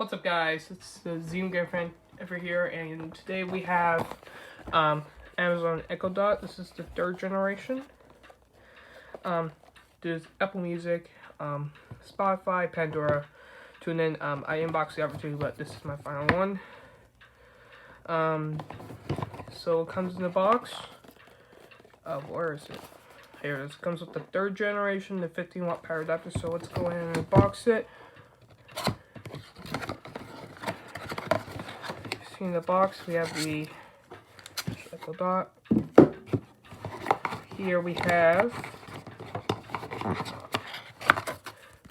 What's up, guys? It's the Zoom Game Fan over here, and today we have Amazon Echo Dot. This is the 3rd generation. There's Apple Music, Spotify, Pandora, TuneIn. I inboxed the other two, but this is my final one. So it comes in the box. Where is it? Here it is. It comes with the 3rd generation, the 15-watt power adapter. So let's go ahead and unbox it. In the box, we have the Echo Dot. Here we have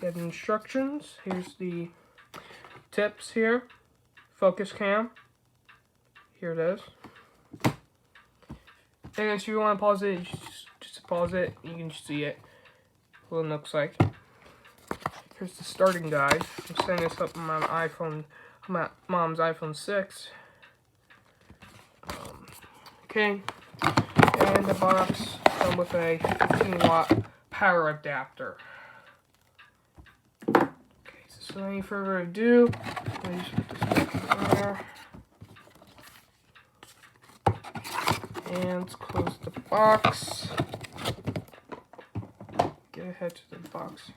the instructions. Here's the tips here. Focus cam. Here it is. And if you want to pause it, just pause it. You can see it. What it looks like. Here's the starting guide. I'm setting this up on my iPhone. My mom's iPhone 6. Okay, and the box comes with a 15-watt power adapter. Okay, so without any further ado, let me just put this back in there. And let's close the box. Get ahead to the box.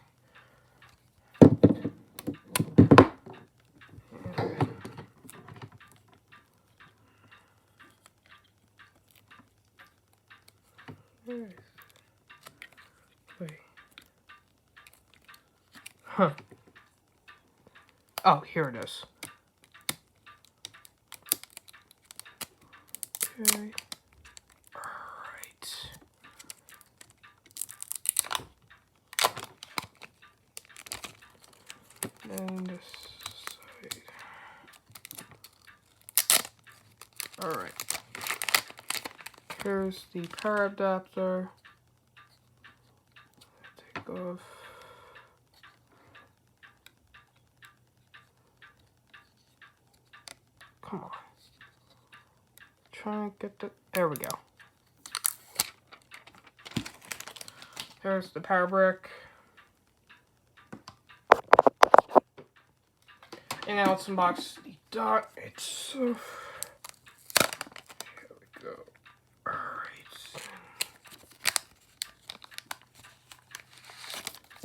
Wait. Huh. Oh, here it is. Okay. Alright. And this side. Alright. Here's the power adapter. Take off. Come on. Try and get the. There we go. There's the power brick. And now let's unbox the dot. It's so. Here we go.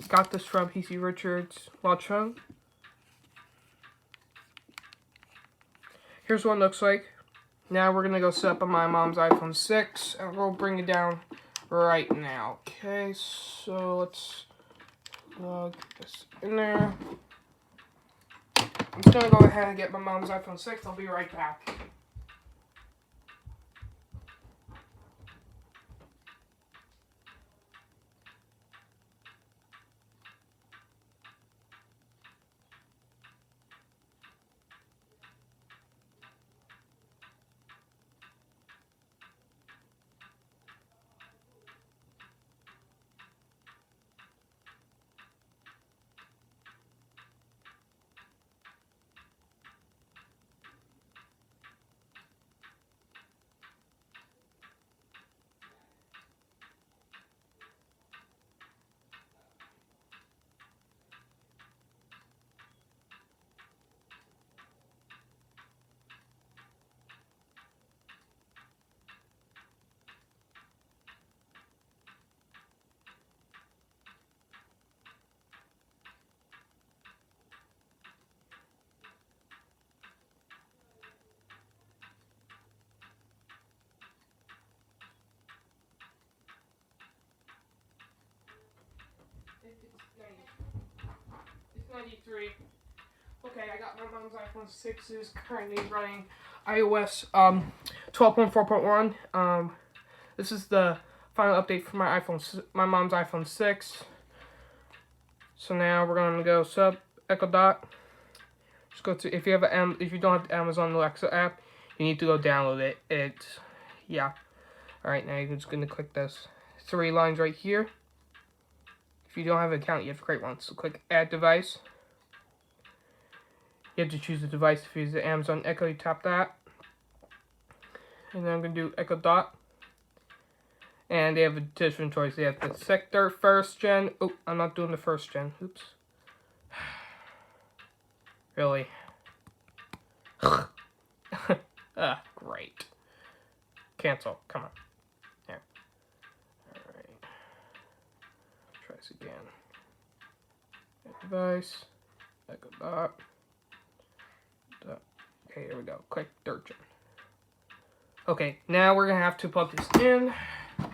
Got this from PC Richards Watchung. Here's what it looks like. Now we're gonna go set up on my mom's iPhone 6 and we'll bring it down right now. Okay, so let's plug this in there. I'm just gonna go ahead and get my mom's iPhone 6. I'll be right back. It's 93. Okay, I got my mom's iPhone 6. It's currently running iOS 12.4.1. This is the final update for my mom's iPhone 6. So now we're gonna go sub Echo Dot. Just go to if you don't have the Amazon Alexa app, you need to go download it. Yeah. All right, now you're just gonna click this 3 lines right here. If you don't have an account, you have to create one. So click Add Device. You have to choose the device. If you use the Amazon Echo, you tap that. And then I'm going to do Echo Dot. And they have a different choice. They have the Sector, 1st gen. Oh, I'm not doing the 1st gen. Oops. Really. Cancel. Come on. There. Alright. Try this again. Device. Echo dot. Okay, here we go. Click third gen. Okay, now we're gonna have to plug this in. Be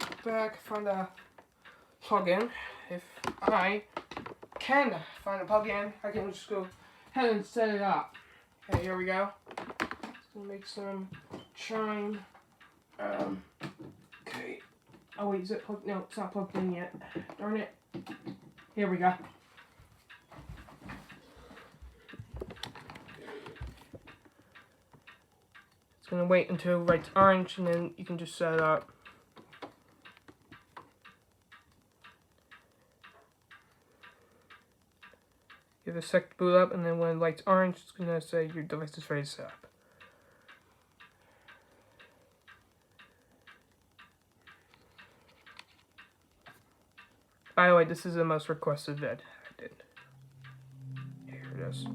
right back. Find a plug-in. If I can find a plug-in, I can just go ahead and set it up. Okay, here we go. Just gonna make some chime. Okay. Oh wait, is it plugged? No, it's not plugged in yet. Darn it. Here we go. It's gonna wait until it writes orange, and then you can just set it up. Give it a sec to boot up, and then when it lights orange, it's gonna say your device is ready to set up. By the way, this is the most requested vid I did. Here it is.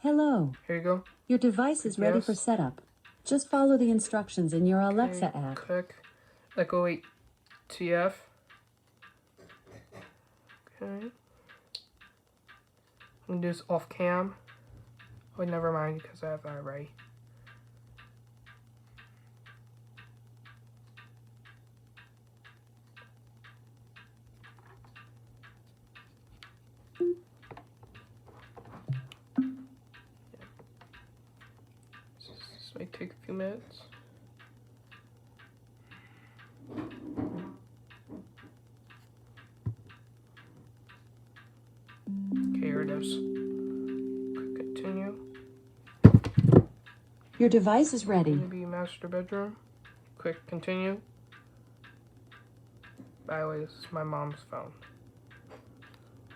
Hello. Here you go. Your device is ready for setup. Just follow the instructions in your Alexa app. Click Echo 8 TF. Okay. I'm gonna do this off cam. Oh, never mind, because I have that already. This may take a few minutes. Okay, here it is. Click continue. Your device is ready. Maybe master bedroom. Click continue. By the way, this is my mom's phone.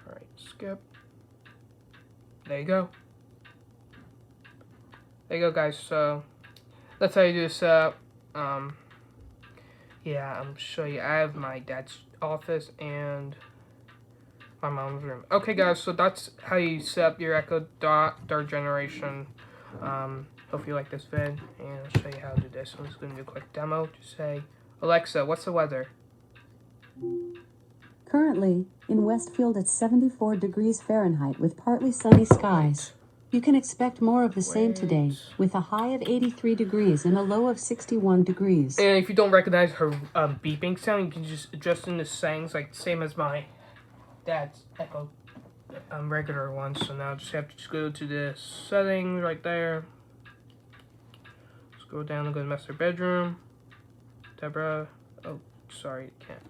Alright, skip. There you go. There you go, guys. So that's how you do this up. Yeah, I'm show you. I have my dad's office and my mom's room. Okay, guys. So that's how you set up your Echo Dot third generation. Hope you like this vid, and I'll show you how to do this. I'm just gonna do a quick demo. Just say, Alexa, what's the weather? Currently, in Westfield it's 74 degrees Fahrenheit with partly sunny skies. You can expect more of the same today, with a high of 83 degrees and a low of 61 degrees. And if you don't recognize her beeping sound, you can just adjust in the settings, like same as my dad's Echo regular one. So now just have to just go to the settings right there. Scroll down and go to master bedroom. Deborah. Oh, sorry, can't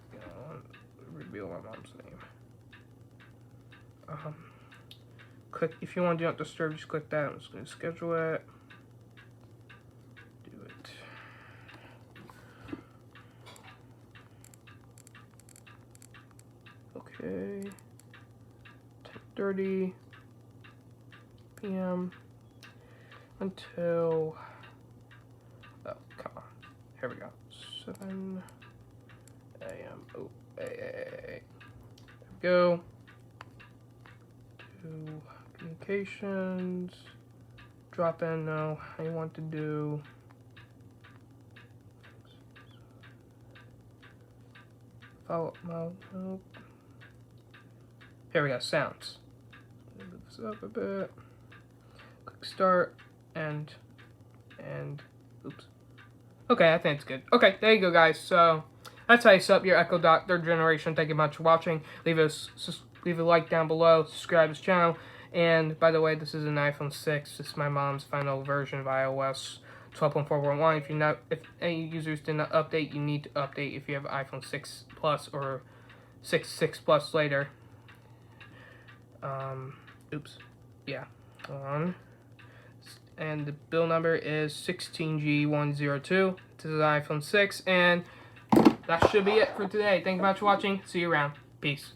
reveal my mom's name. Click if you want to do not disturb. Just click that. I'm just going to schedule it. Do it. Okay. 10:30 p.m. until. Oh, come on. Here we go. 7 a.m. Oh, there we go. To communications. Drop in now. I want to do. Follow up mode. Nope. Here we go. Sounds. Move this up a bit. Click start and oops. Okay, I think it's good. Okay, there you go, guys. So that's how you set up your Echo Dot third generation. Thank you much for watching. Leave a like down below. Subscribe to this channel. And by the way, this is an iPhone 6. This is my mom's final version of iOS 12.4.1. If any users did not update, you need to update if you have iPhone 6 Plus or 6 Plus later. Oops. Yeah. And the bill number is 16G102. This is an iPhone 6, and that should be it for today. Thank you much for watching. See you around. Peace.